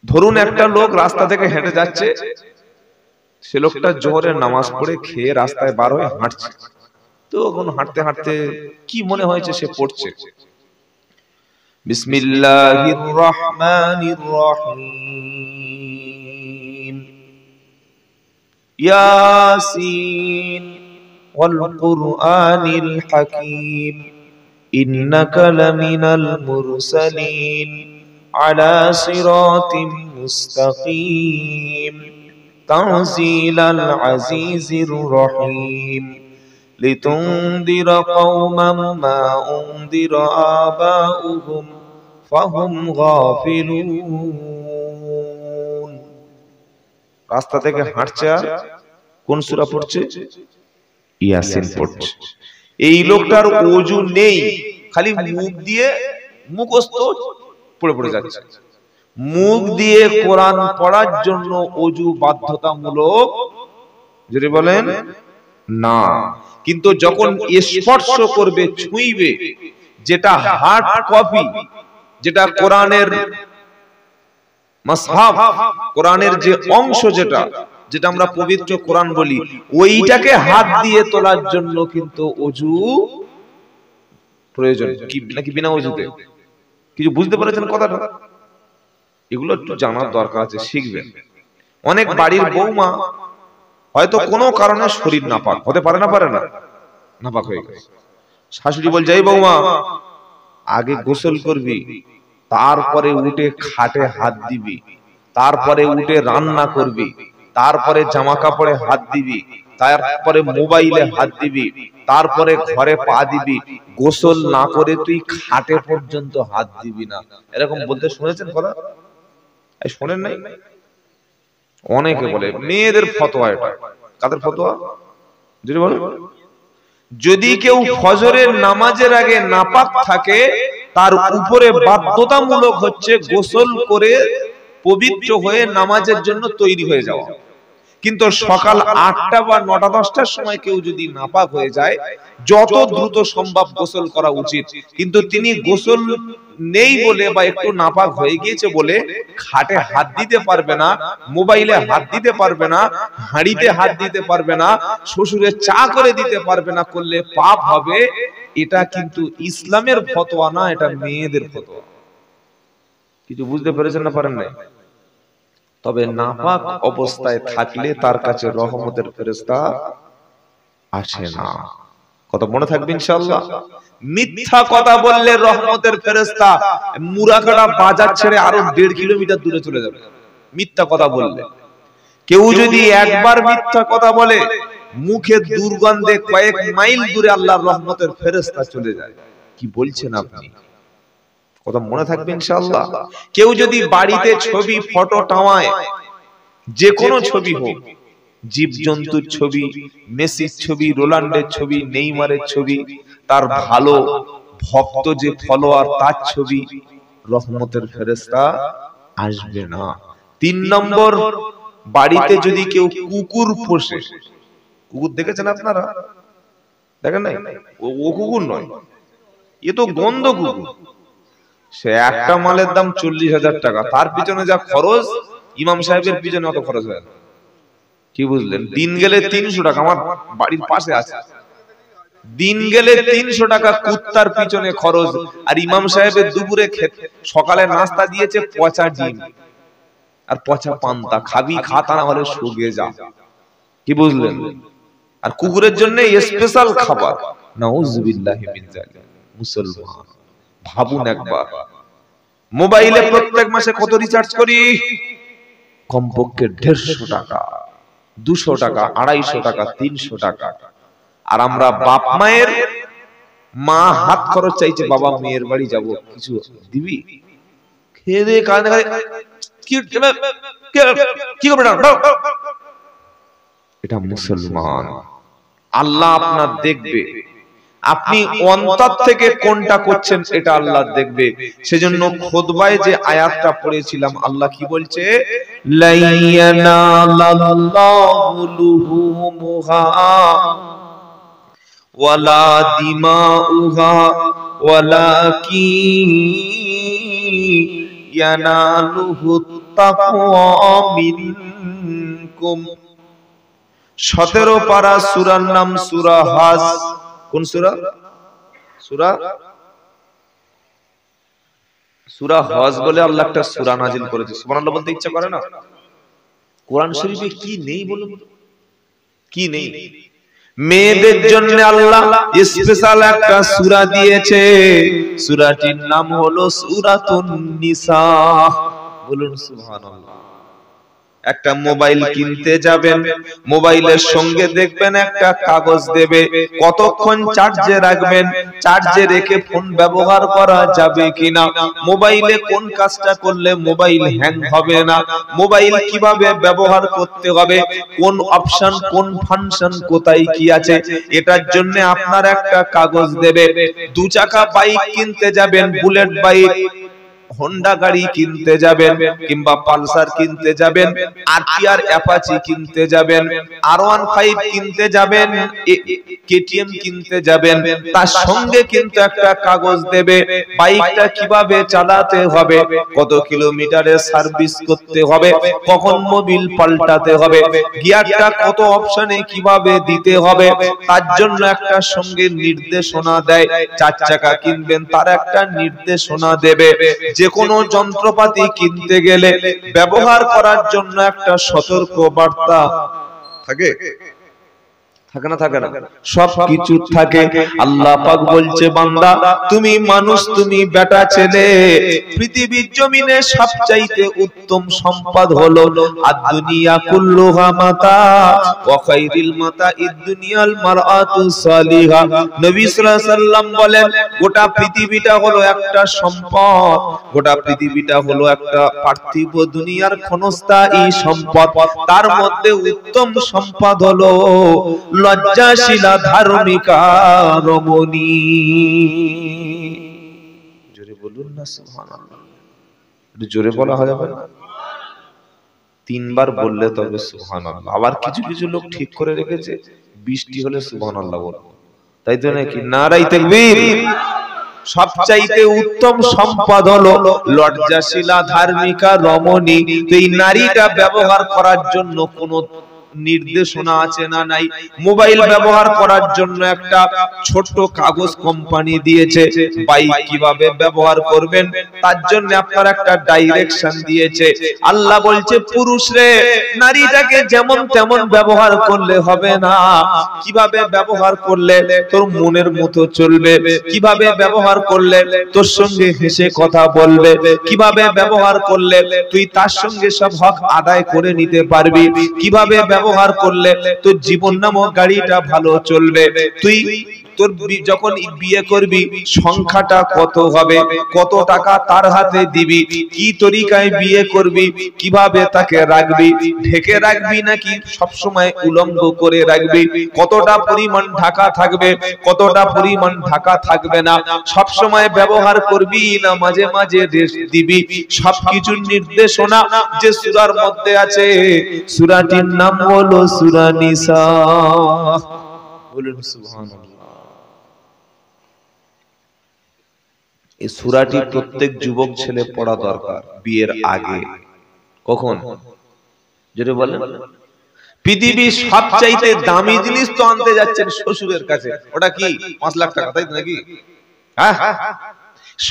ধরুন একটা লোক রাস্তা থেকে হেঁটে যাচ্ছে, সে লোকটা জোহরের নামাজ পড়ে খেয়ে রাস্তায় বার হয়ে হাঁটছে। তো এখন হাঁটতে হাঁটতে কি মনে হয়েছে সে পড়ছে বিসমিল্লাহির রহমানির রহিম, ইয়াসিন ওয়াল কুরআনিল হাকীম, ইন্নাকা লামিনাল মুরসালিন আলা সিরাতিম মুস্তাকিম, তানজিলাল আজিজির রহিম, লিতুনদিরা কওমান মা উনদিরা আবাউহুম ফাহুম গাফিলুন। রাস্তা থেকে হাঁটছে আর কোন সূরা পড়ছে? ইয়াসিন পড়ছে। এই লোকটার ওযু নেই, খালি মুখ দিয়ে মুখস্থ পড়ে পড়ে যাচ্ছে। মুখ দিয়ে কোরআন পড়ার জন্য ওযু বাধ্যতামূলক? যদি বলেন না। কিন্তু যখন স্পর্শ করবে, ছুঁইবে, যেটা হার্ড কপি, যেটা কোরআনের মাসহাফ, কোরআনের যে অংশ, যেটা যেটা আমরা পবিত্র কোরআন বলি, ওইটাকে হাত দিয়ে তোলার জন্য কিন্তু ওযু প্রয়োজন। কি নাকি বিনা ওযুতে? কিছু বুঝতে পেরেছেন কথাটা? এগুলো একটু জানার দরকার আছে, শিখবেন। অনেক বাড়ির বৌমা হয়তো কোনো কারণে শরীর নাপাক হতে পারে না, পারে না, নাপাক হয়ে গেছে। শাশুড়ি বলছে, এই বৌমা, আগে গোসল করবি, তারপরে উঠে খাটে হাত দিবি, তারপরে উঠে রান্না করবি, তারপরে জামা কাপড়ে হাত দিবি, তারপরে মোবাইলে হাত দিবি, তারপরে ঘরে পা দিবি। গোসল না করে তুই খাটে পর্যন্ত হাত দিবি না। এরকম বলতে শুনেছেন কথা? শোনেন নাই? অনেকে বলে, মেয়েদের ফতোয়া এটা। কাদের ফতোয়া? যদি বলো, যদি কেউ ফজরের নামাজের আগে নাপাক থাকে, তার উপরে বাধ্যতামূলক হচ্ছে গোসল করে পবিত্র হয়ে নামাজের জন্য তৈরি হয়ে যাওয়া। কিন্তু সকাল 8টা বা 9টা 10টার সময় কেউ যদি নাপাক হয়ে যায়, যত দ্রুত সম্ভব গোসল করা উচিত। কিন্তু তিনি গোসল নেই বলে বা একটু নাপাক হয়ে গিয়েছে বলে খাটে হাত দিতে পারবে না, মোবাইলে হাত দিতে পারবে না, হাঁড়িতে হাত দিতে পারবে না, শ্বশুরের চা করে দিতে পারবে না, করলে পাপ হবে। এটা কিন্তু ইসলামের ফতোয়া না, এটা মেয়েদের ফতোয়া। কিছু বুঝতে পেরেছেন না পারেন নাই? তবে নাপাক অবস্থায় থাকলে তার কাছে রহমতের ফেরেশতা আসে না। কথা মনে থাকবে ইনশাআল্লাহ। মিথ্যা কথা বললে রহমতের ফেরেশতা মুরাকাটা বাজার ছেড়ে আরো 1.5 কিলোমিটার দূরে চলে যাবে। মিথ্যা কথা বললে, কেউ যদি একবার মিথ্যা কথা বলে, মুখে দুর্গন্ধে কয়েক মাইল দূরে আল্লাহর রহমতের ফেরেশতা চলে যায়। কি বলছেন আপনি? কথা মনে থাকবে ইনশাআল্লাহ। কেউ যদি বাড়িতে ছবি ফটো টাঙায়, যে কোনো ছবি হোক, জীবজন্তুর ছবি, মেসির ছবি, রোনাল্ডোর ছবি, নেইমারের ছবি, তার ভালো ভক্ত যে ফলোয়ার তার ছবি, রহমতের ফেরেশতা আসবে না। 3 নম্বর, বাড়িতে যদি কেউ কুকুর পোষে, কুকুর দেখেছেন আপনারা? দেখেন নাই? ও কুকুর নয়, এ তো গন্ধ কুকুর। সে একটা মালের দাম 40,000 টাকা, তার পিছনে যা খরচ, ইমাম সাহেবের পিছনে অত খরচ হয় না। কি বুঝলেন? দিন গেলে 300 টাকা, আমার বাড়ির পাশে আছে, দিন গেলে 300 টাকা কুত্তার পিছনে খরচ। আর ইমাম সাহেবের দুপুরে সকালে নাস্তা দিয়েছে পচা ডিম আর পচা পান্তা, খাবি খা, তা না হলে শুকিয়ে যা। কি বুঝলেন? আর কুকুরের জন্য স্পেশাল খাবার। নাউযুবিল্লাহি মিন যালিক। মুসলমান ভাবুন একবার, মোবাইলে প্রত্যেক মাসে কত রিচার্জ করি? কমপক্ষে 150 টাকা, 200 টাকা, 250 টাকা, 300 টাকা। আর আমরা বাপ মায়ের, মা হাত খরচ চাইছে, বাবা মেয়ের বাড়ি যাব, কিছু দিবি? খেয়ে দে কাঁদে কাঁদে, কি করবে না? এটা মুসলমান। আল্লাহ আপনার দেখবে, আপনি অন্তর থেকে কোনটা করছেন এটা আল্লাহ দেখবে। সেজন্য খুতবায় যে আয়াতটা পড়েছিলাম, আল্লাহ কি বলছে? লাইয়ানালাল্লাহু লুহুমুহা ওয়ালা দিমাউহা ওয়ালাকিন ইয়ানালুহু তাকওয়া মিনকুম। 17 পারা সূরার নাম সূরা হজ। কোন সূরা? সূরা হজ বলে আল্লাহ একটা সূরা নাজিল করেছে। সুবহানাল্লাহ বলতে ইচ্ছা করে না? কোরআন শরীফে কি নেই বলুন? কি নেই? মেয়েদের জন্য আল্লাহ স্পেশাল একটা সূরা দিয়েছে। সূরাটির নাম হলো সূরাতুন নিসা। বলুন সুবহানাল্লাহ। একটা মোবাইল কিনতে যাবেন, মোবাইলের সঙ্গে দেখবেন একটা কাগজ দেবে, কতক্ষণ চার্জে রাখবেন, চার্জে রেখে ফোন ব্যবহার করা যাবে কিনা, মোবাইলে কোন কাজটা করলে মোবাইল হ্যাং হবে না, মোবাইল কিভাবে ব্যবহার করতে হবে, কোন অপশন কোন ফাংশন কোথায় কি আছে, এটার জন্য আপনার একটা কাগজ দেবে। 2 চাকা বাইক কিনতে যাবেন, বুলেট বাইক, হোন্ডা গাড়ি কিনতে যাবেন, কিংবা পালসার কিনতে যাবেন, আরটিআর অ্যাপাচি কিনতে যাবেন, R15 কিনতে যাবেন, কেটিএম কিনতে যাবেন, তার সঙ্গে কিন্তু একটা কাগজ দেবে বাইকটা কিভাবে চালাতে হবে, কত কিলোমিটারে সার্ভিস করতে হবে, কখন মোবিল পাল্টাতে হবে, গিয়ারটা কত অপশনে কিভাবে দিতে হবে, তার জন্য একটা সঙ্গে নির্দেশনা দেয়। 4 চাকা কিনবেন, তার একটা নির্দেশনা দেবে। যে কোনো যন্ত্রপাতি কিনতে গেলে ব্যবহার করার জন্য একটা সতর্ক বার্তা থাকে, থাকে না? থাকে না? সব কিছু থাকে। আল্লাহ পাক বলছে, বান্দা তুমি মানুষ, তুমি বেটা ছেলে, পৃথিবীর জমিনে সবচাইতে উত্তম সম্পদ হলো আদ-দুনিয়া কুল্লুহা মাতা ওয়া খায়রুল মাতা'id দুনিয়াল মারআতু সালিহা। নবী সাল্লাল্লাহু আলাইহি সাল্লাম বলেন, গোটা পৃথিবীটা হলো একটা সম্পদ, গোটা পৃথিবীটা হলো একটা পার্থিব দুনিয়ার ক্ষণস্থায়ী সম্পদ। তার মধ্যে উত্তম সম্পদ হলো লজ্জাশীলা ধার্মিকা রমণী। জোরে বলুন না সুবহানাল্লাহ। জোরে বলা হয় না? 3 বার বললে তবে সুবহানাল্লাহ। আবার কিছু কিছু লোক ঠিক করে রেখেছে, বৃষ্টি হলে সুবহানাল্লাহ বলবো, তাই তো নাকি? নারায়ে তাকবীর। সবচাইতে উত্তম সম্পদ হলো লজ্জাশীলা ধার্মিকা রমণী। এই নারীটা ব্যবহার করার জন্য কোন নির্দেশনা আছে না নাই? মোবাইল ব্যবহার করার জন্য একটা ছোট কাগজ কোম্পানি দিয়েছে, বাইক কিভাবে ব্যবহার করবেন তার জন্য আপনার একটা ডাইরেকশন দিয়েছে। আল্লাহ বলছে, পুরুষ রে, নারীটাকে যেমন তেমন ব্যবহার করলে হবে না, কিভাবে ব্যবহার করলে তোর মনের মতো চলবে, কিভাবে ব্যবহার করলে তোর সঙ্গে হেসে কথা বলবে, কিভাবে ব্যবহার করলে তুই তার সঙ্গে সব হক আদায় করে নিতে পারবি, কিভাবে ব্যবহার করলে তোর জীবন নামক গাড়িটা ভালো চলবে, তুই তোর যখন বিয়ে করবি সংখ্যাটা কত হবে, কত টাকা তার হাতে দিবি, কি তরিকায় বিয়ে করবি, কিভাবে তাকে রাখবি, ঢেকে রাখবি নাকি সব সময় উলঙ্গ করে রাখবি, কতটা পরিমাণ ঢাকা থাকবে, কতটা পরিমাণ ঢাকা থাকবে না, সব সময় ব্যবহার করবি না মাঝে মাঝে রেস্ট দিবি, সবকিছুর নির্দেশনা যে সূরার মধ্যে আছে। সূরাটির নাম হলো সূরা নিসা। বলুন সুবহানাল্লাহ। এই সূরাটি প্রত্যেক যুবক ছেলে পড়া দরকার বিয়ের আগে। কখন? যেটা বলেন, পৃথিবীর সবচাইতে দামি জিনিস তো আনতে যাচ্ছেন শ্বশুরের কাছে, ওটা কি 5 লাখ টাকা, তাই নাকি? হ্যাঁ,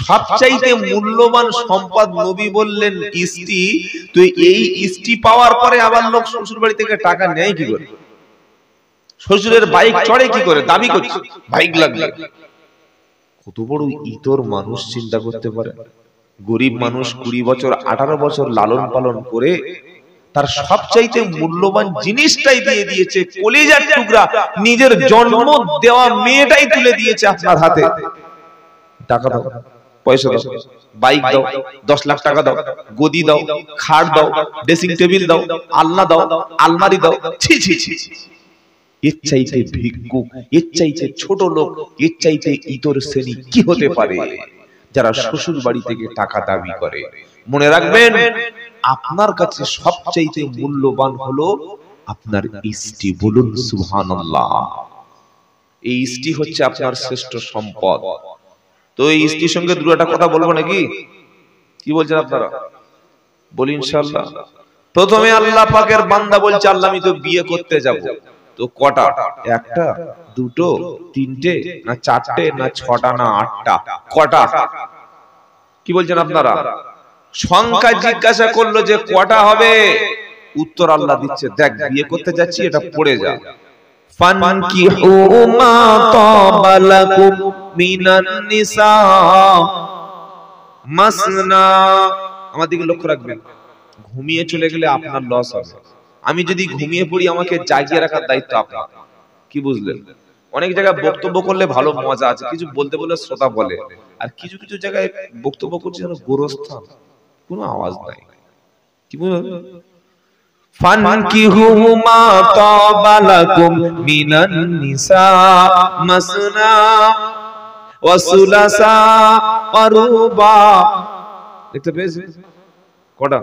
সবচাইতে মূল্যবান সম্পদ নবী বললেন স্ত্রী। তো এই স্ত্রী পাওয়ার পরে আবার লোক শ্বশুর বাড়ি থেকে টাকা নেয় কি করে? শ্বশুরের বাইক চড়ে কি করে? দাবি করছে বাইক লাগবে। কত বড় ইতর মানুষ চিন্তা করতে পারে? গরিব মানুষ 20 বছর 18 বছর লালন পালন করে তার সবচাইতে মূল্যবান জিনিসটাই দিয়ে দিয়েছে, কলিজার টুকরা, নিজের জন্ম দেওয়া মেয়েটাই তুলে দিয়েছে আপনার হাতে। টাকা দাও, পয়সা দাও, বাইক দাও, 10 লাখ টাকা দাও, গদি দাও, খাট দাও, ড্রেসিং টেবিল দাও, আলনা দাও, আলমারি দাও। ছি ছি ছি, এর চাইতে ভিক্ষুক, এর চাইতে ছোট লোক, এর চাইতে ইতর শ্রেণী কি হতে পারে যারা শ্বশুর বাড়ি থেকে টাকা দাবি করে? মনে রাখবেন, আপনার কাছে সবচাইতে মূল্যবান হলো আপনার স্ত্রী। বলুন সুবহানাল্লাহ। এই স্ত্রী হচ্ছে আপনার শ্রেষ্ঠ সম্পদ। তো এই স্ত্রীর সঙ্গে দুটো কথা বলবো নাকি? কি বলছেন আপনারা? বলি ইনশাআল্লাহ। প্রথমে আল্লাহ পাকের বান্দা বলছে আল্লাহ আমি তো বিয়ে করতে যাব। তো কটা? একটা, দুটো, তিনটে, না চারটে, না ছটা, না আটটা? কটা? কি বলছেন আপনারা? সংখ্যা জিজ্ঞাসা করলো যে কটা হবে? উত্তর আল্লাহ দিচ্ছে, দেখ বিয়ে করতে যাচ্ছি, এটা পড়ে যা। ফানকিহু মা তাবা লাকুম মিনান নিসা মাসনা। আমার দিকে লক্ষ্য রাখবেন, ঘুমিয়ে চলে গেলে আপনার লস হবে। আমি যদি ঘুমিয়ে পড়ি আমাকে জাগিয়ে রাখার দায়িত্ব আপনার। কি বুঝলেন? অনেক জায়গায় বক্তব্য করলে ভালো মজা আছে, কিছু বলতে বলে শ্রোতা বলে, আর কিছু কিছু জায়গায় বক্তব্য করছে যেন গোরস্থান, কোনো আওয়াজ নাই। কি বুঝলেন? ফানকিহু মা তাবা লাকুম মিনান নিসা মাসনা ওয়া সুলাসা ওয়া রুবা। দেখতে পেয়েছেন কটা?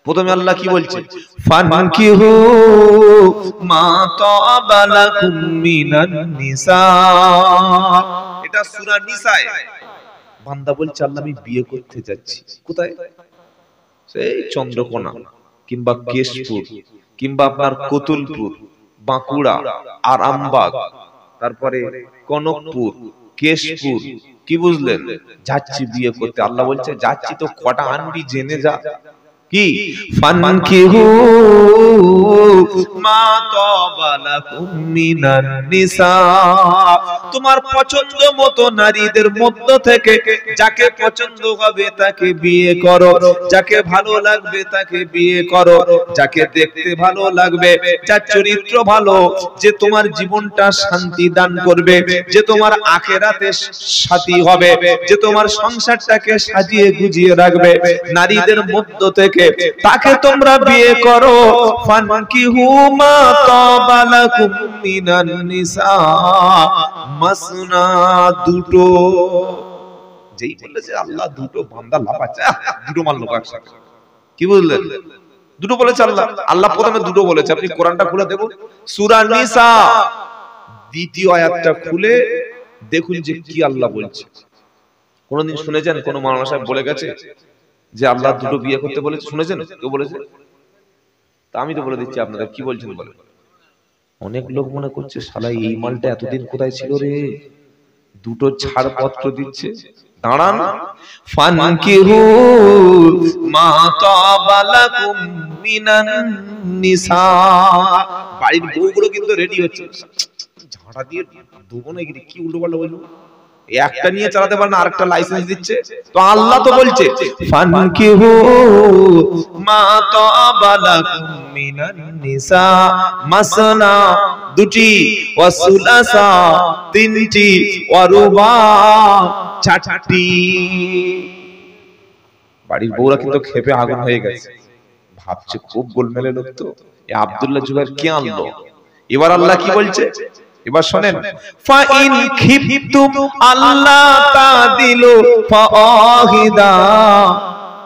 প্রথমে আল্লাহ কি বলছে? ফানকিহু মা তাবা লাকুম মিনান নিসা। এটা সূরা নিসায়। বান্দা বলছে আল্লাহ আমি বিয়ে করতে যাচ্ছি। কোথায়? সেই চন্দ্রকোনা কিংবা কেশপুর কিংবা আপনার কতুলপুর, বাঁকুড়া, আরামবাগ, তারপরে কনকপুর, কেশপুর। কি বুঝলেন? যাচ্ছি বিয়ে করতে। আল্লাহ বলছে যাচ্ছি তো কটা আনবি জেনে যা। কি? ফানকিহু মা তাবা লাকুম মিনান নিসা। তোমার পছন্দ মতো নারীদের মধ্য থেকে যাকে পছন্দ হবে তাকে বিয়ে করো, যাকে ভালো লাগবে তাকে বিয়ে করো, যাকে দেখতে ভালো লাগবে, যার চরিত্র ভালো, যে তোমার জীবনটা শান্তি দান করবে, যে তোমার আখিরাতে সাথী হবে, যে তোমার সংসারটাকে সাজিয়ে গুজিয়ে রাখবে, নারীদের মধ্য থেকে তাকে তোমরা বিয়ে করো। ফানকিহু মা তাবা লাকুম মিনান নিসা মাসনা। দুটো। যেই বলেছে আল্লাহ দুটো, বান্দা লাফাচ্ছে, দুটো মানলো একসাথে। কি বুঝলেন? দুটো বলেছে আল্লাহ। আল্লাহ প্রথমে দুটো বলেছে। আপনি কোরআনটা খুলে দেখুন, সূরা নিসা দ্বিতীয় আয়াতটা খুলে দেখুন যে কি আল্লাহ বলছে। কোনদিন শুনেছেন কোন মাওলানা সাহেব বলে গেছে যে আল্লাহ দুটো বিয়ে করতে বলেছে? শুনেছেন কেউ বলেছে? তা আমি তো বলে দিচ্ছি আপনাদের, কি বলছেন বলে। অনেক লোক মনে করছে শালা এই মালটা এতদিন কোথায় ছিল রে, দুটো ছাড়পত্র দিচ্ছে। দাঁড়ান, ফানকিহু মা তাবা লাকুম মিনান নিসা। বাড়ির বউগুলো কিন্তু রেডি হচ্ছে, ঝাঁটা দিয়ে দুবো নাকি, কি উল্টো পাল্টা বলবো, একটা নিয়ে চালাতে পারে না, আরেকটা লাইসেন্স দিচ্ছে। তো আল্লাহ তো বলছে ফানকিহু মা তাবা লাকুম মিনান নিসা মাসনা দুটি, ওয়া সুলাসা তিনটি, ওয়া রুবা চারটি। বাড়ির বউরা কিন্তু খেপে আগুন হয়ে গেছে, ভাবছে খুব গোলমেলে লোক তো, এ আব্দুল্লাহ জুবাইর কে আনলো। এবার আল্লাহ কি বলছে এবার শুনেন, ফা ইন খিফতুম আল্লাহ তাদিলু ফাওয়াহিদা।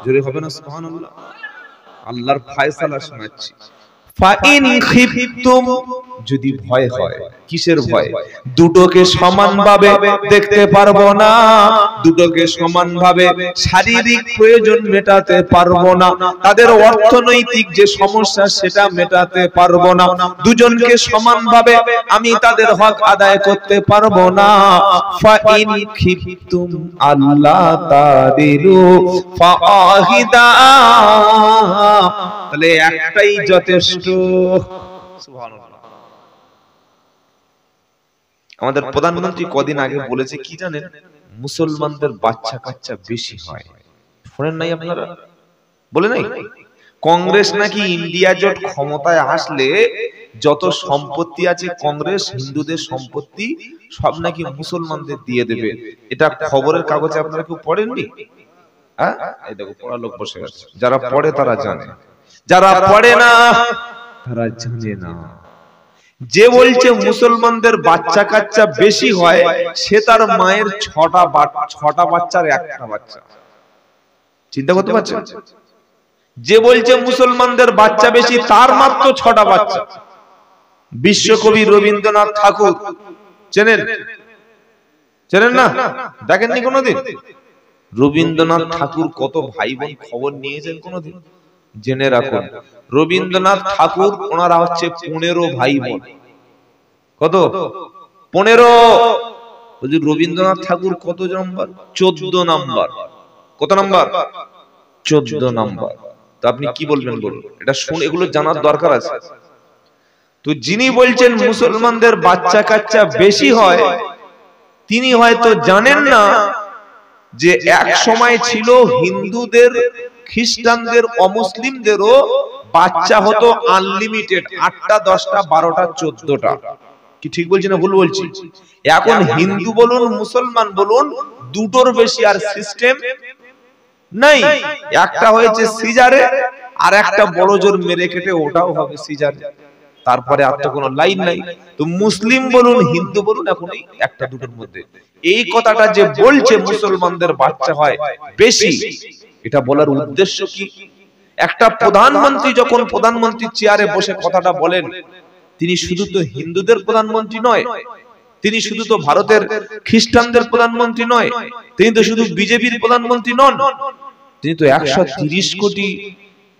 জোরে হবে না সুবহানাল্লাহ? আল্লাহর ফয়সালা শোনাচ্ছি। ফা ইন খিফতুম, যদি ভয় হয়। কিসের ভয়? দুটোকে সমানভাবে দেখতে পারবো না, দুটোকে সমানভাবে শারীরিক প্রয়োজন মেটাতে পারবো না, তাদের অর্থনৈতিক যে সমস্যা সেটা মেটাতে পারবো না, দুজনকে সমানভাবে আমি তাদের হক আদায় করতে পারবো না। ফা ইন খিফতুম আল্লাহ তাদিলু ফাওয়াহিদা, তাহলে একটাই যথেষ্ট। সুবহানাল্লাহ। আমাদের প্রধানমন্ত্রী কদিন আগে বলেছে কি জানেন? মুসলমানদের বাচ্চা কাচ্চা বেশি হয়। শুনেন নাই আপনারা? বলে নাই? কংগ্রেস নাকি ইন্ডিয়া জোট ক্ষমতায় আসলে যত সম্পত্তি আছে কংগ্রেস, হিন্দুদের সম্পত্তি সব নাকি মুসলমানদের দিয়ে দেবে। এটা খবরের কাগজে আপনারা কেউ পড়েননি? হ্যাঁ, এই দেখো পড়া লোক বসে আছে। যারা পড়ে তারা জানে, যারা পড়ে না তারা জানে না। যে বলছে মুসলমানদের বাচ্চা কাচ্চা বেশি হয়, সে তার মায়ের ছটা বাচ্চার একটা বাচ্চা। চিন্তা করতে পারছেন? যে বলছে মুসলমানদের বাচ্চা বেশি, তার মাত্র ছটা বাচ্চা। বিশ্বকবি রবীন্দ্রনাথ ঠাকুর চেনেন? চেনেন না? দেখেননি কোনোদিন? রবীন্দ্রনাথ ঠাকুর কত ভাই বোন খবর নিয়েছেন কোনদিন? জেনে রাখুন, রবীন্দ্রনাথ ঠাকুর ওনারা হচ্ছে 15 ভাই বোন। কত? 15। রবীন্দ্রনাথ ঠাকুর কত নম্বর? 14 নম্বর। কত নম্বর? 14 নম্বর। তো আপনি কি বলবেন বলুন? এটা শুনে এগুলো জানার দরকার আছে। তো যিনি বলছেন মুসলমানদের বাচ্চা কাচ্চা বেশি হয়, তিনি হয়তো জানেন না যে এক সময় ছিল হিন্দুদের, খ্রিস্টানদের, অমুসলিমদেরও বাচ্চা হতো আনলিমিটেড, 8টা 10টা 12টা 14টা। কি ঠিক বলছি না ভুল বলছি? এখন হিন্দু বলুন মুসলমান বলুন দুটোর বেশি আর সিস্টেম নাই। একটা হয়েছে সিজারে, আর একটা বড় জোর মেরে কেটে ওটাও হবে সিজারে, তারপরে আর তো কোনো লাইন নাই। তো মুসলিম বলুন হিন্দু বলুন এখন এই একটা দুটোর মধ্যে। এই কথাটা যে বলছে মুসলমানদের বাচ্চা হয় বেশি, এটা বলার উদ্দেশ্য কি? একটা প্রধানমন্ত্রী যখন প্রধানমন্ত্রীর চেয়ারে বসে কথাটা বলেন, তিনি শুধু তো হিন্দুদের প্রধানমন্ত্রী নয়, তিনি শুধু তো ভারতের খ্রিস্টানদের প্রধানমন্ত্রী নয়, তিনি তো শুধু বিজেপির প্রধানমন্ত্রী নন, তিনি তো 130 কোটি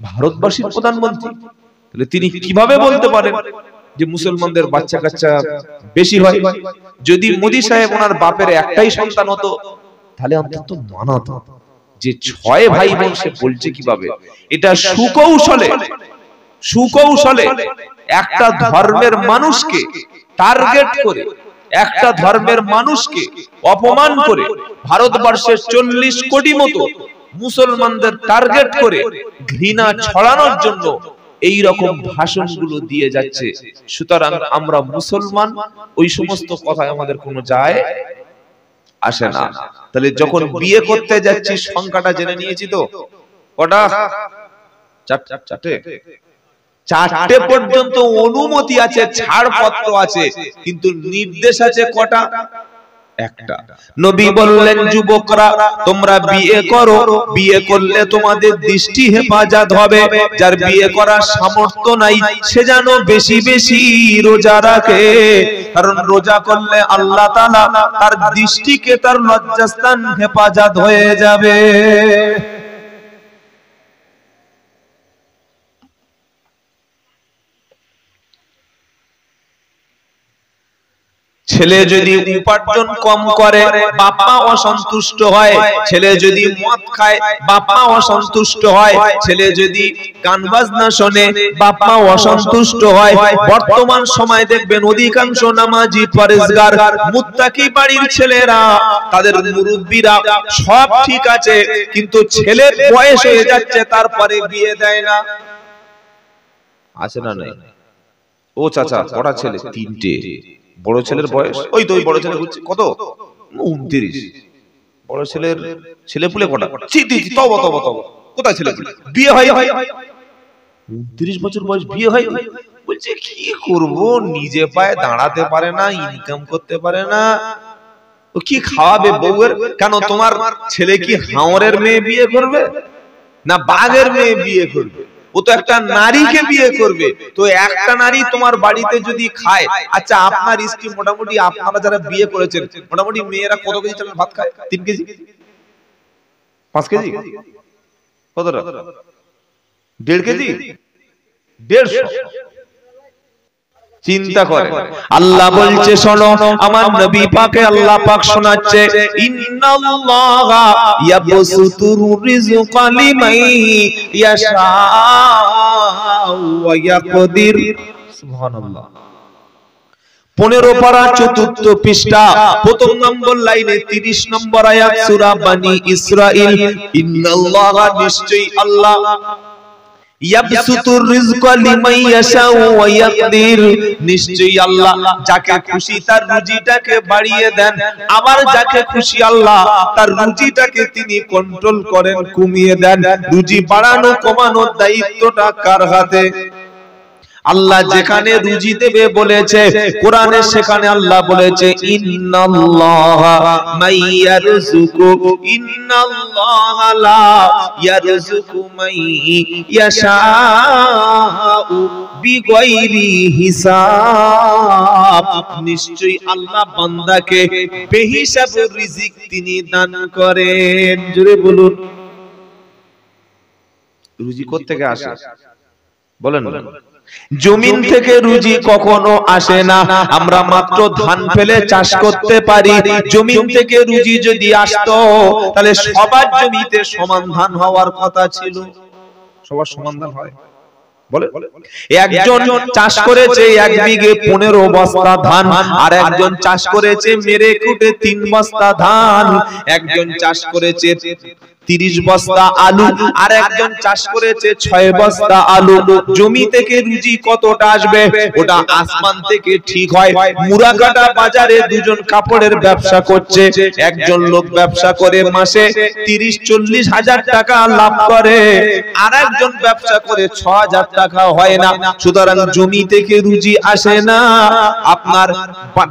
ভারতবাসীর প্রধানমন্ত্রী। তাহলে তিনি কিভাবে বলতে পারেন যে মুসলমানদের বাচ্চা কাচ্চা বেশি হয়? যদি মোদী সাহেব ওনার বাপের একটাই সন্তান হতো তাহলে অন্তত মানাতো। যে 6 ভাই বোন সে বলছে কিভাবে? এটা সুকৌশলে একটা ধর্মের মানুষকে টার্গেট করে, একটা ধর্মের মানুষকে অপমান করে, ভারতবর্ষের 40 কোটি মতো মুসলমানদের টার্গেট করে ঘৃণা ছড়ানোর জন্য এই রকম ভাষণগুলো দিয়ে যাচ্ছে। সুতরাং আমরা মুসলমান, ওই সমস্ত কথায় আমাদের কোনো যায় আসে না। তাহলে যখন বিয়ে করতে যাচ্ছি সংখ্যাটা জেনে নিয়েছি তো কটা? 4টে পর্যন্ত অনুমতি আছে, ছাড়পত্র আছে, কিন্তু নির্দেশ আছে কটা? একটা। নবী বললেন যুবকরা তোমরা বিয়ে করো, বিয়ে করলে তোমাদের দৃষ্টি হেফাজত হবে। যার বিয়ে করার সামর্থ্য নাই সে যেন বেশি বেশি রোজা রাখে, কারণ রোজা করলে আল্লাহ তাআলা তার দৃষ্টিকে, তার লজ্জাস্থান হেফাজত হয়ে যাবে। ছেলে যদি উপার্জন কম করে বাপ মা অসন্তুষ্ট হয়, ছেলে যদি মদ খায় বাপ মা অসন্তুষ্ট হয়, ছেলে যদি গান বাজনা শোনে বাপ মা অসন্তুষ্ট হয়। বর্তমান সময় দেখবেন অধিকাংশ নামাজি পরেজগার মুত্তাকি বাড়ির ছেলেরা, তাদের মুরব্বিরা সব ঠিক আছে, কিন্তু ছেলের বয়স হয়ে যাচ্ছে তারপরে বিয়ে দেয় না। আছে না নাই? ও চাচা কটা ছেলে? 3টে। বড় ছেলের বয়স ওই তো, ওই বড় ছেলে হচ্ছে কত? 29। বড় ছেলের ছেলেপুলে কটা? তওবা তওবা তওবা, কোথায় ছেলে? বিয়ে হয় 29 বছর বয়স, বিয়ে হয়। বলছে কি করব, নিজে পায়ে দাঁড়াতে পারে না, ইনকাম করতে পারে না, ও কি খাওয়াবে বউয়ের? কেন তোমার ছেলে কি হাওরের মেয়ে বিয়ে করবে না বাঘের মেয়ে বিয়ে করবে? ও তো একটা নারীকে বিয়ে করবে। তো একটা নারী তোমার বাড়িতে যদি খায়, আচ্ছা আপনার স্ত্রী মোটামুটি, আপনারা যারা বিয়ে করেছেন মোটামুটি মেয়েরা কত কেজি চালের ভাত খায়? 3 কেজি, 5 কেজি, কতটা? 1.5 কেজি, 150। চিন্তা করে। আল্লাহ বলছে শোনো, আমার নবী পাকে আল্লাহ পাক শোনাচ্ছে, ইন্নাল্লাহা ইয়াবসুতুর রিজকা লিমান ইয়াশা ওয়া ইয়াকদির। সুবহানাল্লাহ। 15 পারা 4th পৃষ্ঠা, প্রথম নম্বর লাইনে 30 নম্বর আয়াত, সূরা বনী ইসরাইল। ইন্নাল্লাহা, নিশ্চয়ই আল্লাহ, ইয়াবসুতুর রিজকা লিমান ইয়াশা ওয়া ইয়াকদির, নিশ্চয়ই আল্লাহ যাকে খুশি তার রুজিটাকে বাড়িয়ে দেন, আবার যাকে খুশি আল্লাহ তার রুজিটাকে তিনি কন্ট্রোল করেন, কমিয়ে দেন। রুজি বাড়ানো কমানোর দায়িত্বটা কার হাতে? আল্লাহ যেখানে রুজি দেবে বলেছে কোরআনে, সেখানে আল্লাহ বলেছে ইন্নাল্লাহা মাইয়ারযুকু ইন্নাল্লাহা লা ইয়ারযুকু মাইয়াশাউ বিগাইরি হিসাব। নিশ্চয়ই আল্লাহ বান্দাকে বেহিসাব রিজিক তিনি দান করেন। জোরে বলুন, রুজি কোথা থেকে আসে বলেন? জমিন থেকে রুজি কখনো আসে না। আমরা মাত্র ধান ফেলে চাষ করতে পারি। জমিন থেকে রুজি যদি আসতো তাহলে সবার জমিতে সমান ধান হওয়ার কথা ছিল। সবার সমান ধান হয় বলে? একজন চাষ করেছে 1 বিঘে 15 বস্তা ধান, আর একজন চাষ করেছে মেরে কুটে 3 বস্তা ধান। একজন চাষ করেছে 30 বস্তা আলু, আর একজন চাষ করেছে 6 বস্তা আলু। জমি থেকে রুজি কতটা আসবে ওটা আসমান থেকে ঠিক হয়। মুরাকাটা বাজারে দুজন কাপড়ের ব্যবসা করছে। একজন লোক ব্যবসা করে মাসে 30-40 হাজার টাকা লাভ করে, আর একজন ব্যবসা করে 6,000 টাকা হয় না। সুতরাং জমি থেকে রুজি আসে না, আপনার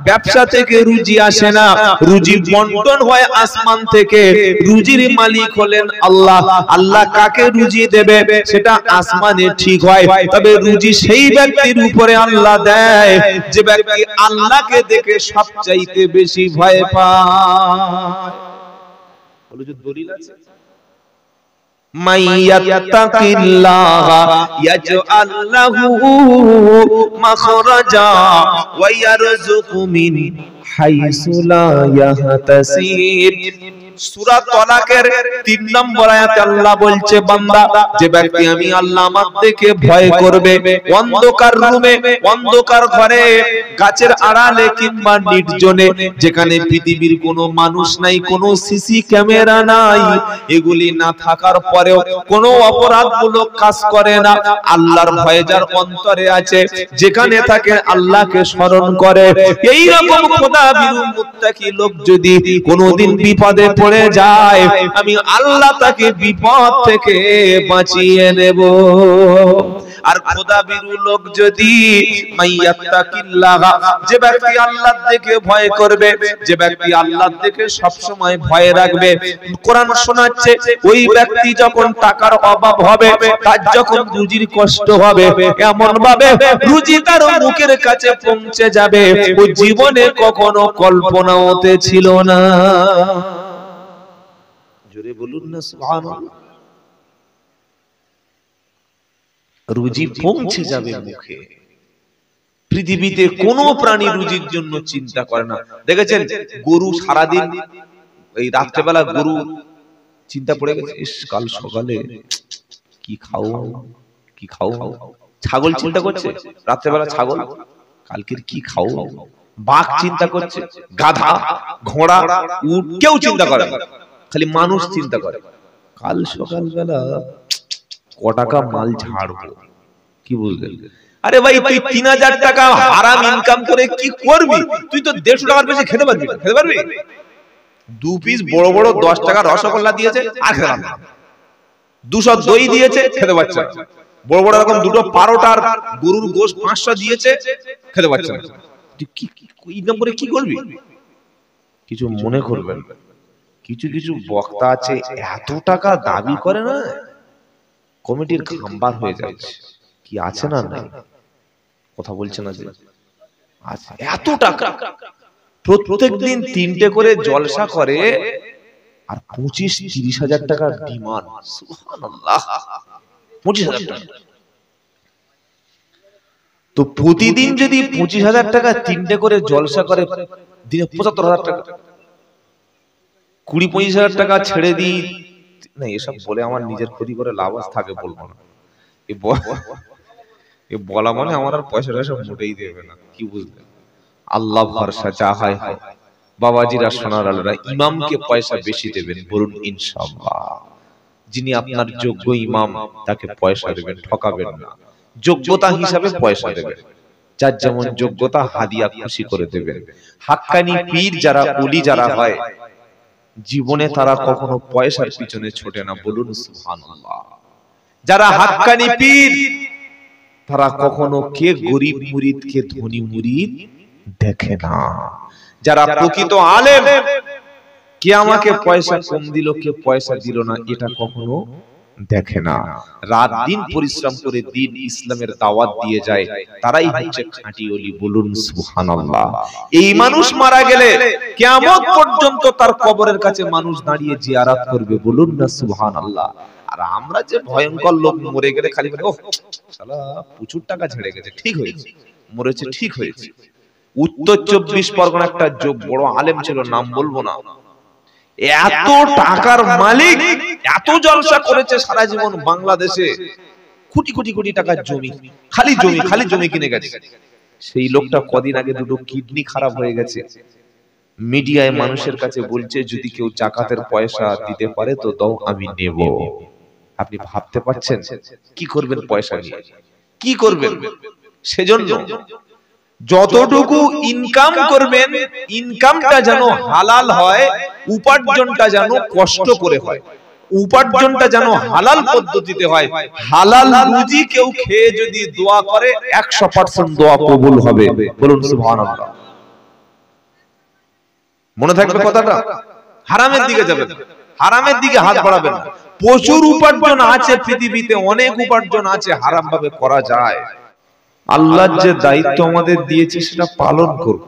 ব্যবসা থেকে রুজি আসে না। রুজি বন্টন হয় আসমান থেকে। রুজির মালিক হলেন আল্লাহ। আল্লাহ কাকে রুজি দেবে সেটা আসমানে ঠিক হয়, তবে রুজি সেই ব্যক্তির উপরে আল্লাহ দেয় যে ব্যক্তি আল্লাহকে দেখে সবচাইতে বেশি ভয় পায়। বলো যে দলিল আছে? মাইয়াত্তাকিল্লাহা ইয়াজআল লাহু মাখরাজা ওয়া ইয়ারযুকু মিন হাইসু লা ইয়াহতাসিব। সূরা তালাকের 3 নম্বর আয়াতে আল্লাহ বলছে, বান্দা যে ব্যক্তি আমি আল্লাহ আমার দেখে ভয় করবে, অন্ধকার রুমে, অন্ধকার ঘরে, গাছের আড়ালে কিংবা নির্জনে, যেখানে পৃথিবীর কোনো মানুষ নাই, কোনো সিসি ক্যামেরা নাই, এগুলি না থাকার পরেও কোনো অপরাধমূলক কাজ করে না, আল্লাহর ভয় যার অন্তরে আছে, যেখানে থাকে আল্লাহকে স্মরণ করে, এই রকম খোদাভীরু মুত্তাকি লোক যদি কোনোদিন বিপদে পড়ে যায়, আমি আল্লাহ তাকে বিপদ থেকে বাঁচিয়ে নেব। আর খোদাভীরু লোক যদি মাইয়াত্তাকিল্লাহ, যে ব্যক্তি আল্লাহর দিকে ভয় করবে, যে ব্যক্তি আল্লাহর দিকে সব সময় ভয় রাখবে, কোরআন শোনাচ্ছে ওই ব্যক্তি যখন টাকার অভাব হবে, তার যখন রুজির কষ্ট হবে, এমন ভাবে রুজি তার মুখের কাছে পৌঁছে যাবে ও জীবনে কখনো কল্পনা হতে ছিল না। জোরে বলুন না সুবহানাল্লাহ। রুজি পৌঁছে যাবে মুখে। পৃথিবীতে কোনো প্রাণী রুজির জন্য চিন্তা করে না। দেখেছেন গরু সারাদিন, এই রাত্রেবেলা গরু চিন্তা পড়ে গেছে, ইস কাল সকালে কি খাও কি খাও। ছাগল চিন্তা করছে রাত্রেবেলা, ছাগল কালকের কি খাও। বাঘ চিন্তা করছে, গাধা, ঘোড়া, উট কেউ চিন্তা করে না, খালি মানুষ চিন্তা করে কাল সকালবেলা ক টাকা মাল ছাড়বো। কি বুঝলেন? আরে ভাই তুই 3000 টাকা হারাম ইনকাম করে কি করবি? তুই তো 150 টাকার বেশি খেতে পারবি না। খেতে পারবি? 2 পিস বড় বড় 10 টাকার রসগোল্লা দিয়েছে আর খেতে পারবি না। 200 দই দিয়েছে, খেতে পারছে না। বড় বড় এরকম দুটো পারোটার গরুর গোশত 500 দিয়েছে, খেতে পারছে না। তুই কি ইনকাম করে কি করবি? কিছু মনে করবেন, কিছু কিছু বক্তা আছে এত টাকা দাবি করে না, কমিটির খাম্বার হয়ে যাচ্ছে। কি আছে না নাই? কথা বলছে না যে আছে এত টাকা। প্রত্যেক দিন 3টে করে জলসা করে, আর 25-30 হাজার টাকার ডিমান্ড। সুবহানাল্লাহ, 25,000 টাকা। তো প্রতিদিন যদি 25,000 টাকা 3টে করে জলসা করে, দিনে 75,000 টাকা। 20-25 টাকা ছেড়ে দিই না। এসব বলে আমার নিজের ক্ষতি করে লাভ থাকে বলবো না। এ বলা মানে আমার আর পয়সা টয়সা মোটেই দেবে না। কি বুঝলেন? আল্লাহ ভরসা, যা হয় হয়। বাবাজিরা, সোনার আলোরা, ইমামকে পয়সা বেশি দেবেন, বলুন ইনশাআল্লাহ। যিনি আপনার যোগ্য ইমাম তাকে পয়সা দেবেন, ঠকাবেন না। যোগ্যতা হিসাবে পয়সা দেবেন, যার যেমন যোগ্যতা হাদিয়া খুশি করে দেবেন। হাক্কানি পীর যারা, ওলি যারা হয়, জীবনে তারা কখনো পয়সার পিছনে ছোটে না, বলুন সুবহানাল্লাহ। যারা হাক্কানি পীর তারা কখনো কে গরিব মুরিদ কে ধনী মুরিদ দেখে না। যারা প্রকৃত আলেম, কে আমাকে পয়সা কম দিল কে পয়সা দিল না এটা কখনো দেখে না। রাত দিন পরিশ্রম করে দিন ইসলামের দাওয়াত দিয়ে যায়, তারাই হচ্ছে খাঁটি ওলি। বলুন সুবহানাল্লাহ। এই মানুষ মারা গেলে কিয়ামত পর্যন্ত তার কবরের কাছে মানুষ দাঁড়িয়ে জিয়ারত করবে। বলুন না সুবহানাল্লাহ। আর আমরা যে ভয়ঙ্কর লোক, মরে গেলে খালি বলে, ওহ শালা প্রচুর টাকা ছেড়ে গেছে, ঠিক হয়েছে, মরেছে ঠিক হয়েছে। উত্তর 24 পরগনা একটা বড় আলেম ছিল, নাম বলবো না, এত টাকার মালিক, এত জলসা করেছে সারা জীবন বাংলাদেশে, কোটি কোটি কোটি টাকার জমি, খালি জমি কিনে গেছে। সেই লোকটা কদিন আগে দুটো কিডনি খারাপ হয়ে গেছে, মিডিয়ায় মানুষের কাছে বলছে যদি কেউ জাকাতের পয়সা দিতে পারে তো দাও, আমি নেব। আপনি ভাবতে পারছেন কি করবেন পয়সা নিয়ে, কি করবেন? সেজন্য যতটুকু ইনকাম করবেন, ইনকামটা যেন হালাল হয়, উপার্জনটা যেন কষ্ট করে হয়, উপার্জনটা যেন হালাল পদ্ধতিতে হয়। হালাল রুজি কেউ খেয়ে যদি দোয়া করে 100% দোয়া কবুল হবে। বলুন সুবহানাল্লাহ। মনে থাকবে কথাটা। হারামের দিকে যাবেন, হারামের দিকে হাত বাড়াবেন না। প্রচুর উপার্জন আছে পৃথিবীতে, অনেক উপার্জন আছে, হারাম ভাবে করা যায়। আল্লাহর যে দায়িত্ব আমাদের দিয়েছে সেটা পালন করব।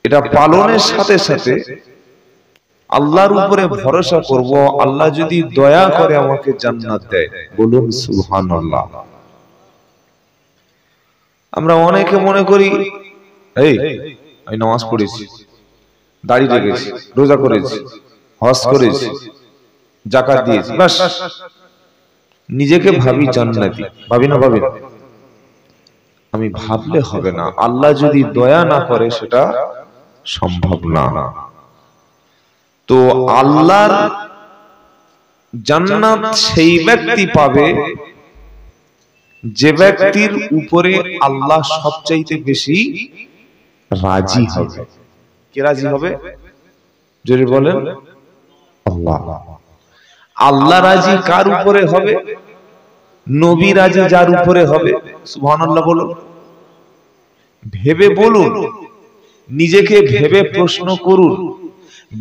এটা পালনের সাথে সাথে আল্লাহর উপরে ভরসা করব, আল্লাহ যদি দয়া করে আমাকে জান্নাত দেয়। বলুন সুবহানাল্লাহ। আমরা অনেকে মনে করি এই আমি নামাজ পড়েছি, দাড়ি রেখেছি, রোজা করেছি, হজ করেছি, যাকাত দিয়েছি, বাস নিজেকে ভাবি জান্নাতি। ভাবি না? ভাবি না? আমি ভাবলে হবে না, আল্লাহ যদি দয়া না করে সেটা সম্ভব না। তো আল্লাহর জান্নাত সেই ব্যক্তি পাবে যে ব্যক্তির উপরে আল্লাহ সবচাইতে বেশি রাজি হবে। কে রাজি হবে? জোরে বলেন। আল্লাহ। আল্লাহ রাজি কার উপরে হবে? নবী রাজি যার উপরে হবে। সুবহানাল্লাহ বলুন। ভেবে বলুন, নিজেকে ভেবে প্রশ্ন করুন।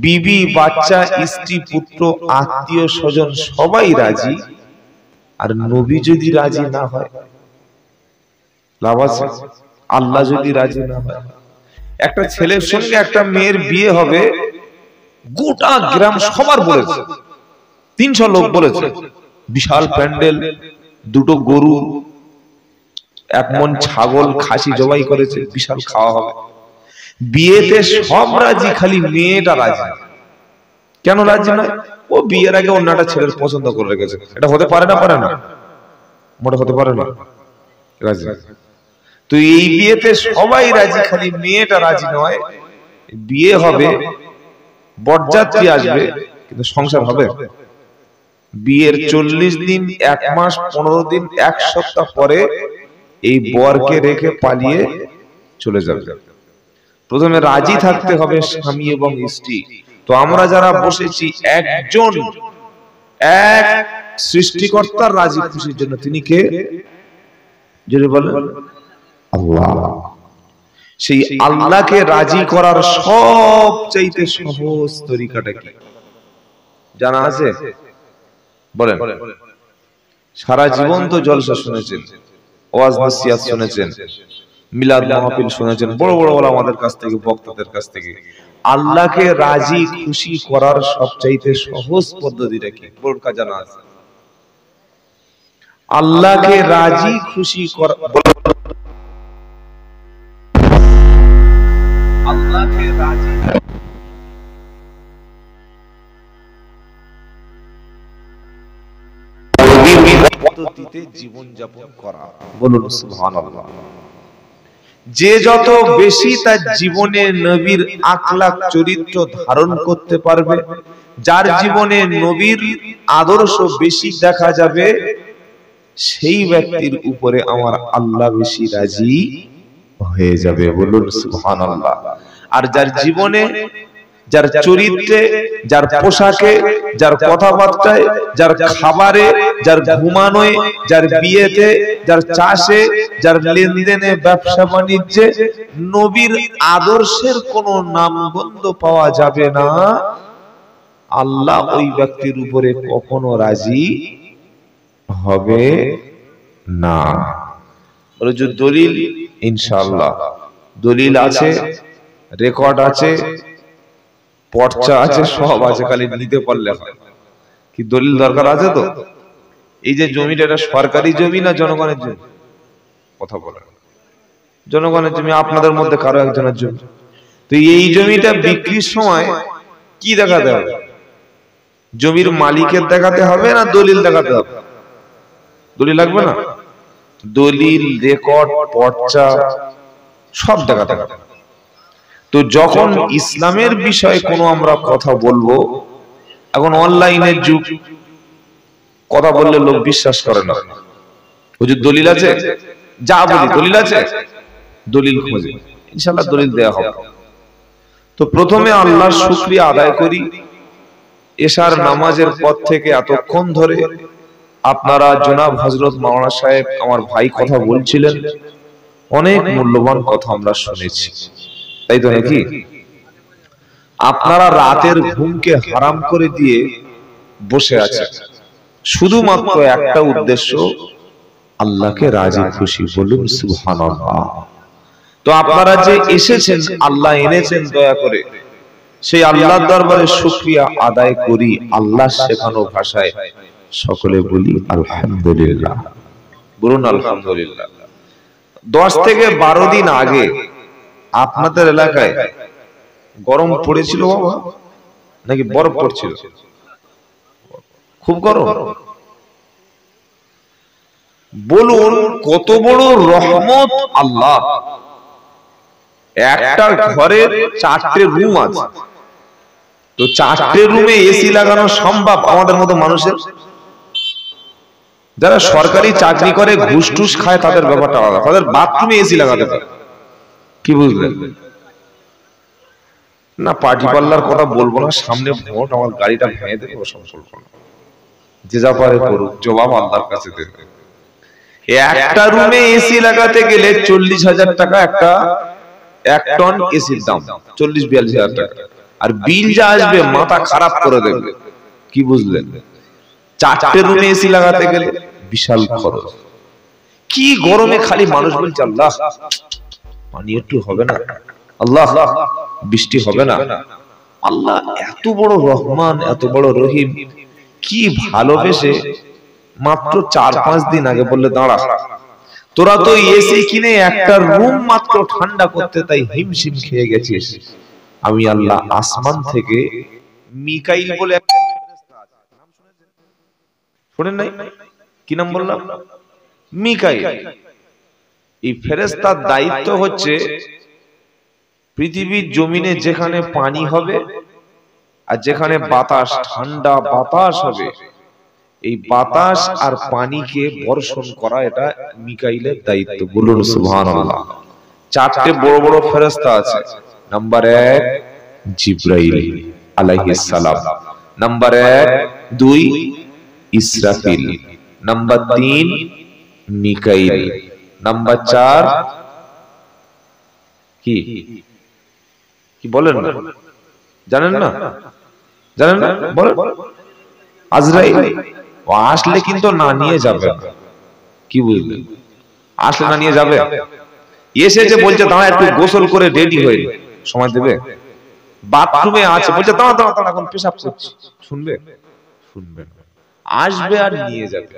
বিবি, বাচ্চা, স্ত্রী, পুত্র, আত্মীয় স্বজন সবাই রাজি, আর নবী যদি রাজি না হয় লাভ আছে? আল্লাহ যদি রাজি না হয়, একটা ছেলের সঙ্গে একটা মেয়ের বিয়ে হবে, গোটা গ্রাম সবার বলেছে, 300 লোক বলেছে, বিশাল প্যান্ডেল, দুটো গরু, 1 মণ ছাগল, খাসি জবাই করেছে, বিশাল খাওয়া হবে। বিয়েতে সব রাজি, খালি মেয়েটা রাজি। কেন রাজি নয়? ও বিয়ের আগে অন্য একটা ছেলের পছন্দ করে রেখেছে। এটা হতে পারে না? পারে না? মোটা হতে পারে না? রাজি। তো এই বিয়েতে সবাই রাজি, খালি মেয়েটা রাজি নয়। বিয়ে হবে, বরযাত্রী আসবে, কিন্তু সংসার হবে? বিয়ের 40 দিন, 1 মাস, 15 দিন, 1 সপ্তাহ পরে এই বরকে রেখে পালিয়ে চলে যাবে। প্রথমে রাজি থাকতে হবে স্বামী এবং স্ত্রী। তো আমরা যারা বসেছি, একজন এক সৃষ্টিকর্তার রাজি খুশির জন্য, তিনি কে? যদি বলেন আল্লাহ। সেই আল্লাহকে রাজি করার সবচাইতে সহজ তরিকাটা কি জানা আছে? বলেন। সারা জীবন তো জলসা শুনেছেন, ওয়াজ নসিহত শুনেছেন, মিলাদ মাহফিল শুনেছেন, বড় বড় ওলামাদের কাছ থেকে, বক্তাদের কাছ থেকে। আল্লাহকে রাজি খুশি করার সবচাইতে সহজ পদ্ধতিটা কি? বড় জানা আছে? আল্লাহকে রাজি খুশি করা, আল্লাহকে রাজি পদ্ধতিতে জীবন যাপন করা। বলুন সুবহানাল্লাহ। যে যত বেশি তার জীবনে নবীর আখলাক চরিত্র ধারণ করতে পারবে, যার জীবনে নবীর আদর্শ বেশি দেখা যাবে, সেই ব্যক্তির উপরে আমার আল্লাহ বেশি রাজি হয়ে যাবে। বলুন সুবহানাল্লাহ। আর যার জীবনে যার চরিত্রে, যার পোশাকে, যার কথাবার্তায়, যার খাবারে, যার ঘুমানোয়, যার বিয়েতে, যার চাষে, যার লেনদেনে, ব্যবসা বাণিজ্যে নবীর আদর্শের কোনো নামগন্ধ পাওয়া যাবে না, আল্লাহ ওই ব্যক্তির উপরে কখনো রাজি হবে না। বলে যে দলিল, ইনশাআল্লাহ দলিল আছে, রেকর্ড আছে, পর্চা আছে, সব আছে, খালি নিতে পারলে হয়। কি দলিল দরকার আছে তো? এই যে জমিটা, এটা সরকারি জমি না জনগণের জমি? কথা বলেন। জনগণের জমি, আপনাদের মধ্যে কারো একজনের জমি। তো এই জমিটা বিক্রির সময় কি দেখাতে হবে? জমির মালিকের দেখাতে হবে না দলিল দেখাতে হবে? দলিল লাগবে না? দলিল, রেকর্ড, পর্চা সব দেখাতে হবে। তো যখন ইসলামের বিষয়ে কোনো আমরা কথা বলবো, এখন অনলাইনের যুগ, কথা বললে লোক বিশ্বাস করে না। হুজুর দলিল আছে? যা বলি দলিল আছে, দলিল খোঁজে, ইনশাআল্লাহ দলিল দেয়া হবে। তো প্রথমে আল্লাহর শুকরিয়া আদায় করি, এশার নামাজের পর থেকে এতক্ষণ ধরে আপনারা জনাব হযরত মাওলানা সাহেব আমার ভাই কথা বলছিলেন, অনেক মূল্যবান কথা আমরা শুনেছি, তাই তো নাকি? আপনারা রাতের ঘুমকে হারাম করে দিয়ে বসে আছেন শুধুমাত্র একটা উদ্দেশ্য, আল্লাহকে রাজি খুশি, বলুন সুবহানাল্লাহ। তো আপনারা যে এসেছেন, আল্লাহ এনেছেন দয়া করে, সেই আল্লাহর দরবারে শুকরিয়া আদায় করি। আল্লাহ শেখানো ভাষায় সকলে বলি আলহামদুলিল্লাহ, বলুন আলহামদুলিল্লাহ। 10 থেকে 12 দিন আগে আপনাদের এলাকায় গরম পড়েছিল বাবা, নাকি বরফ পড়ছিল? খুব গরম। বলুন কত বড় রহমত আল্লাহ। একটা ঘরের 4টে রুম আছে, তো 4টে রুমে এসি লাগানো সম্ভব আমাদের মতো মানুষের? যারা সরকারি চাকরি করে, ঘুষ টুস খায়, তাদের ব্যাপারটা আলাদা, তাদের বাথরুমে এসি লাগাতে পারে। কি বুঝলেন না? পার্টি পাল্লার কথা বলবো না, সামনে ভোট, আমার গাড়িটা ভেঙে দেবে, ওসব বলবো না। যে যা পারে করুক, জবাব আল্লাহর কাছে দেবে। একটা রুমে এসি লাগাতে গেলে 40,000 টাকা, এক টন এসির দাম 40-42,000 টাকা, আর বিল যা আসবে মাথা খারাপ করে দেবে। কি বুঝলেন? 4টে রুমে এসি লাগাতে গেলে বিশাল খরচ। কি গরমে খালি মানুষ বলছে আল্লাহ পানি একটু হবে না, আল্লাহ বৃষ্টি হবে না। আল্লাহ এত বড় রহমান, এত বড় রহিম, কি ভালোবেসে মাত্র 4-5 দিন আগে বললে দাঁড়া, তোরা তো এসি কিনে একটা রুম মাত্র ঠান্ডা করতে তাই হিমশিম খেয়ে গেছিস। আমি আল্লাহ আসমান থেকে মিকাইল বলে একটা ফেরেশতা আছে, নাম শুনেছেন? শুনেন নাই? কি নাম বললাম? মিকাইল। এই ফেরেশতার দায়িত্ব হচ্ছে পৃথিবীর জমিনে যেখানে পানি হবে আর যেখানে বাতাস, ঠান্ডা বাতাস হবে, এই বাতাস আর পানিকে বর্ষণ করা, এটা মিকাইলের দায়িত্ব। বলুন সুবহানাল্লাহ। 4টে বড় বড় ফেরেশতা আছে। নাম্বার 1 জিবরাইল আলাইহিস সালাম, number 1, 2 Israfil, number 3 Mikail, number 4 কি কি বলেন না? জানেন না? জানেন না? বলেন। আজরাইল। ও আসলে কিন্তু না নিয়ে যাবে। কি বুঝলেন? আসলে না নিয়ে যাবে। এসে যে বলছে দাঁড়া একটু গোসল করে রেডি হয়ে, সময় দেবে? বাথরুমে আছে, বলছে দাঁড়া দাঁড়া দাঁড়া এখন পেশাব করছি, শুনবে? শুনবে না, আসবে আর নিয়ে যাবে।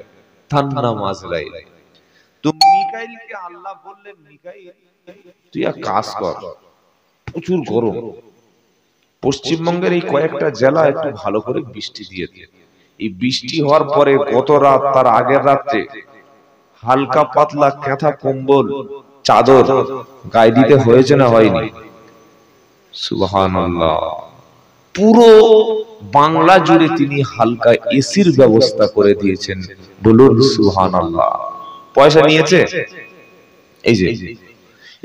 তার নাম আজরাইল। তো মিকাইলকে আল্লাহ বললেন, মিকাইল তুই এক কাজ কর, প্রচুর গরম, পশ্চিমবঙ্গের এই কয়েকটা জেলা একটু ভালো করে বৃষ্টি দিয়ে দিয়ে। এই বৃষ্টি হওয়ার পরে গত রাত, তার আগের রাতে হালকা পাতলা কাঁথা কম্বল চাদর গায়ে দিতে হয়েছে না হয়নি? সুবহানাল্লাহ। পুরো বাংলা জুড়ে তিনি হালকা এসির ব্যবস্থা করে দিয়েছেন। বলুন সুবহানাল্লাহ। পয়সা নিয়েছে?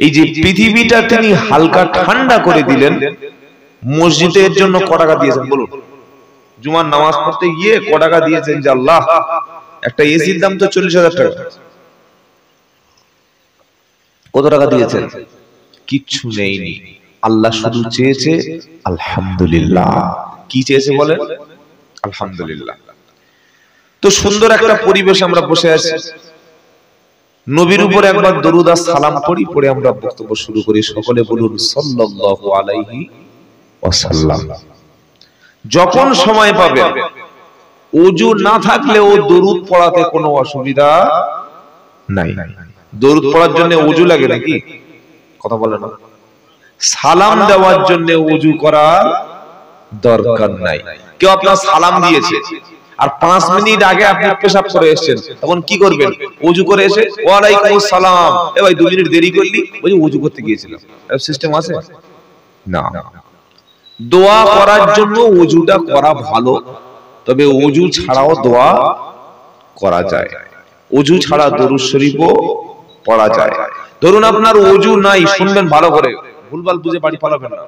এই যে পৃথিবীটা তিনি হালকা ঠান্ডা করে দিলেন, মসজিদে এর জন্য ক টাকা দিয়েছেন বলুন? জুমার নামাজ পড়তে গিয়ে ক টাকা দিয়েছেন যে আল্লাহ, একটা এসির দাম তো 40,000 টাকা, কত টাকা দিয়েছেন? কিচ্ছু নেইনি। আল্লাহ শুধু চেয়েছে আলহামদুলিল্লাহ। কি চেয়েছে বলেন? আলহামদুলিল্লাহ। তো সুন্দর একটা পরিবেশ আমরা বসে আছি, নবীর উপর একবার দরুদ আর সালাম পড়ি, পড়ে আমরা বক্তব্য শুরু করি। সকলে বলুন সাল্লাল্লাহু আলাইহি ওয়াসাল্লাম। যখন সময় পাবেন, ওযু না থাকলেও দরুদ পড়াতে কোনো অসুবিধা নাই। দরুদ পড়ার জন্য ওযু লাগে নাকি? কথা বলে না। সালাম দেওয়ার জন্য ওযু করার দরকার নাই। কেউ আপনার সালাম দিয়েছে আর 5 মিনিট আগে আপনি পেশাব করে এসেছেন, তখন কি করবেন? ওযু করে এসে ওয়া আলাইকুমুস সালাম, এ ভাই 2 মিনিট দেরি করলি, ওই ওযু করতে গিয়েছিলাম। এর সিস্টেম আছে না। দোয়া করার জন্য ওযুটা করা ভালো, তবে ওযু ছাড়াও দোয়া করা যায়। ওযু ছাড়া দরুদ শরীফও পড়া যায়। ধরুন আপনার ওযু নাই, শুনবেন ভালো করে, ভুলভাল বুঝে বাড়ি পালাবেন না।